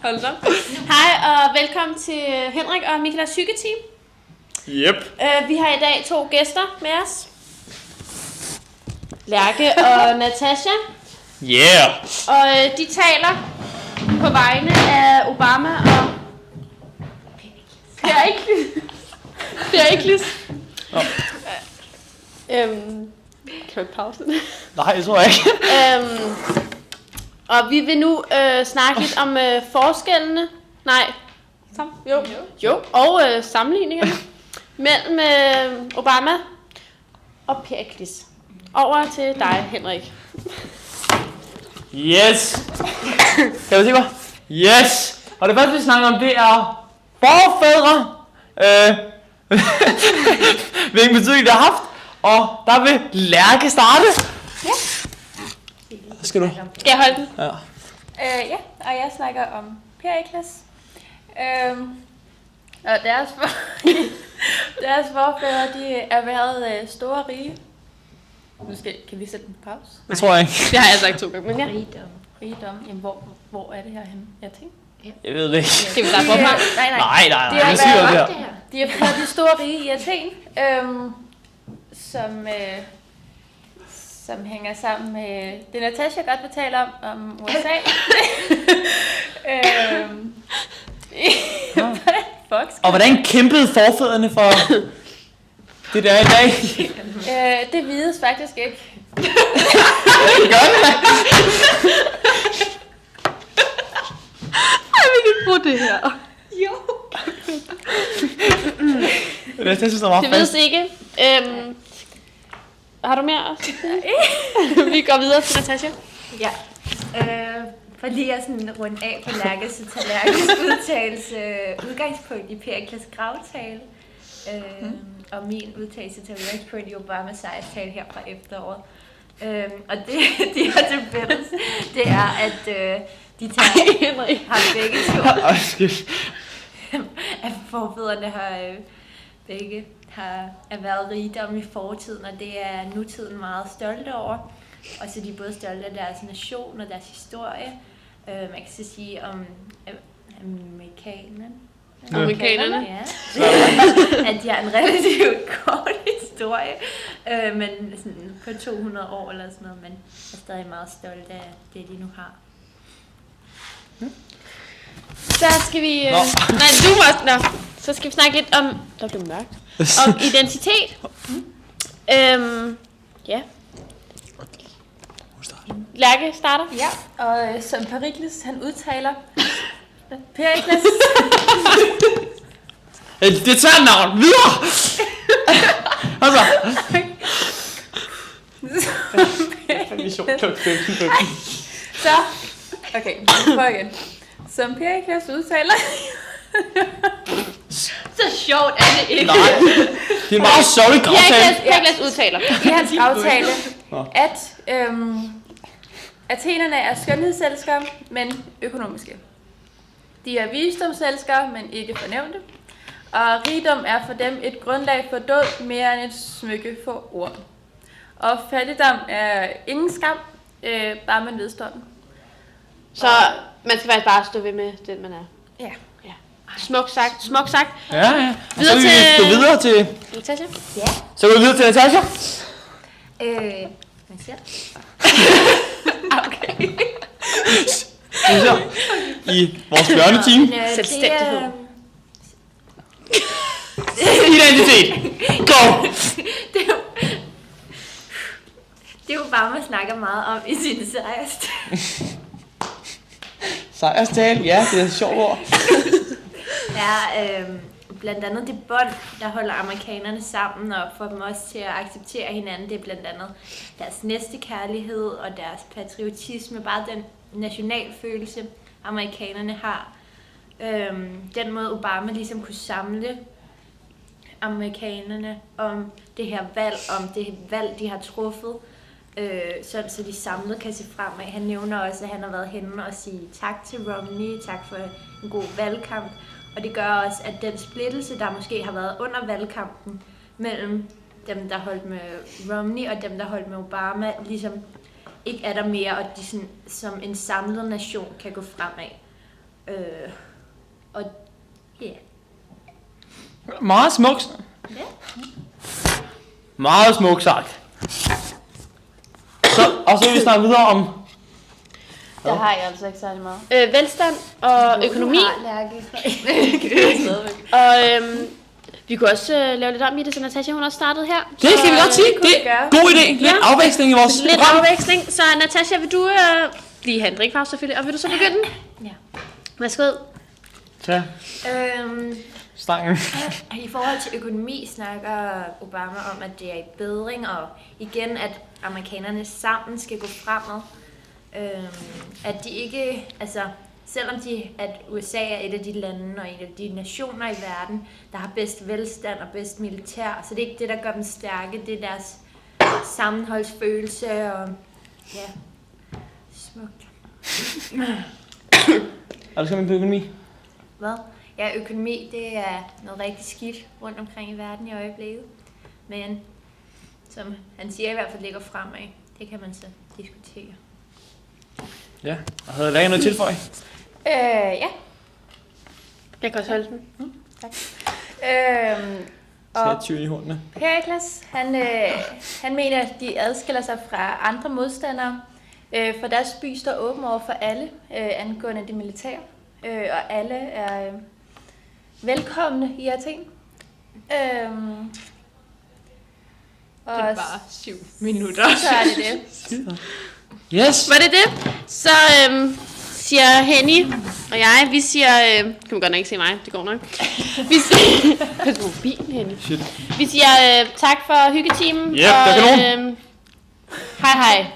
Hold da. Hej og velkommen til Henrik og Michaelas hyggeteam. Yep. Vi har i dag 2 gæster med os. Lærke og Natasha. Yeah. Og de taler på vegne af Obama og Perikles. Kan vi pause det? Nej, jeg tror ikke. Og vi vil nu snakke lidt om forskellene. Nej. Og sammenligningerne mellem Obama og Perikles. Over til dig, Henrik. Yes. Kan du se mig? Yes. Og det første, vi snakker om, det er forfædre. Hvilken betydning det har haft. Og der vil Lærke starte. Ja. Skal du? Skal jeg holde den? Ja. Ja, og jeg snakker om Perikles. Og deres forfædre, de er været store og rige. Kan vi sætte den på pause? Det tror jeg ikke. Det har jeg sagt 2 gange, men ja. Rigdom. Jamen, hvor er det her henne? Jeg tænker. Jeg ved det ikke. Skal vi starte forfra? Nej. Nej. Hvad siger du der? De har været de store rige i Athen, som hænger sammen med det Natasha godt vil tale om USA. Og hvordan kæmpede forfædrene for det der i dag? Det vides faktisk ikke. Gør det? Jeg vil ikke bruge det her. Jo. Det vides ikke. Har du mere også? Vi går videre til Natasha. Ja. For lige at sådan runde af på Lærke, så tager Lærkes udtalelse udgangspunkt i Perikles gravtale. Og min udtalelse tager udgangspunkt i Obamas sejrstale her fra efteråret. Og det, de har til fælles, det er, at de har begge to, at forfædrene har begge har erhvervet rigdom i fortiden, og det er nutiden meget stolte over. Og så er de både stolte af deres nation og deres historie. Man kan så sige om Amerikanerne. Ja. At de har en relativt kort historie, men sådan på 200 år eller sådan noget, men er stadig meget stolte af det, de nu har. Så skal vi... Så skal vi snakke lidt om... Der blev mørkt. Om identitet. Ja. Lærke starter. Ja, og som Perikles, han udtaler... Perikles... Det tager navn. Videre! Altså. Så, okay, prøv igen. Som Perikles udtaler... Så sjovt er det ikke. Nej, det er en meget sjovt gravtale. Perikles udtaler. I hans aftale, at Athenerne er skønhedselskere, men økonomiske. De er visdomselskere, men ikke fornævnte. Og rigdom er for dem et grundlag for død mere end et smykke for ord. Og fattigdom er ingen skam, bare man vedstår den. Så man skal faktisk bare stå ved med den, man er. Ja. Smuk sagt. Smuk sagt. Ja. Og så Videre vil vi til- gå videre til... Natasha? Ja. Så går vi videre til Natasha. Man ser. Okay. Så i vores børneteam. Selvstændighed. Identitet. Go! Det er Obama snakker meget om i sin sejrstale. Sejrstale, ja, det er et sjovt ord. Er blandt andet det bånd, der holder amerikanerne sammen og får dem også til at acceptere hinanden. Det er blandt andet deres næstekærlighed og deres patriotisme, bare den nationalfølelse, amerikanerne har. Den måde Obama ligesom kunne samle amerikanerne om det her valg, om det valg, de har truffet, sådan så de samlet kan se fremad. Han nævner også, at han har været henne og sige tak til Romney, tak for en god valgkamp. Og det gør også, at den splittelse, der måske har været under valgkampen mellem dem, der holdt med Romney og dem, der holdt med Obama, ligesom ikke er der mere, og de sådan, som en samlet nation kan gå fremad. Og ja. Meget smukt. Ja. Meget smukt sagt. Og så vil vi snakke videre om... Der har jeg altså ikke særlig meget. Velstand og økonomi. Lærke. Og vi kunne også lave lidt om i det, så Natasha hun også startede her. Det skal vi godt sige. Det er en god idé. Lidt afveksling i vores Lidt program. afveksling. Så Natasha, vil du lige have en drinkpause selvfølgelig, og vil du så begynde? Ja. Værsgo. Ja, stangen. I forhold til økonomi snakker Obama om, at det er i bedring, og igen, at amerikanerne sammen skal gå fremad. At de ikke, altså selvom at USA er et af de lande og en af de nationer i verden, der har bedst velstand og bedst militær, så det er ikke det, der gør dem stærke, det er deres sammenholdsfølelse og ja, smukt. Og det skal man på økonomi. Hvad? Ja, økonomi, det er noget rigtig skidt rundt omkring i verden i øjeblikket. Men som han siger i hvert fald ligger fremad, det kan man så diskutere. Ja, og havde Lærke noget tilføje? Ja. Jeg kan også holde den. Tak. Skal jeg Og tyve i hornene? Perikles, han mener, at de adskiller sig fra andre modstandere, for deres by står åben over for alle angående det militære, og alle er velkomne i Athen. Og Det er bare 7 minutter. så er det det. Yes! Var det det? Så siger Henny og jeg, vi siger... kan man godt nok ikke se mig, det går nok. Vi siger... Pas på mobilen, Henny. Shit. Vi siger tak for hyggetimen. Yep, der kan nogen. Hej hej.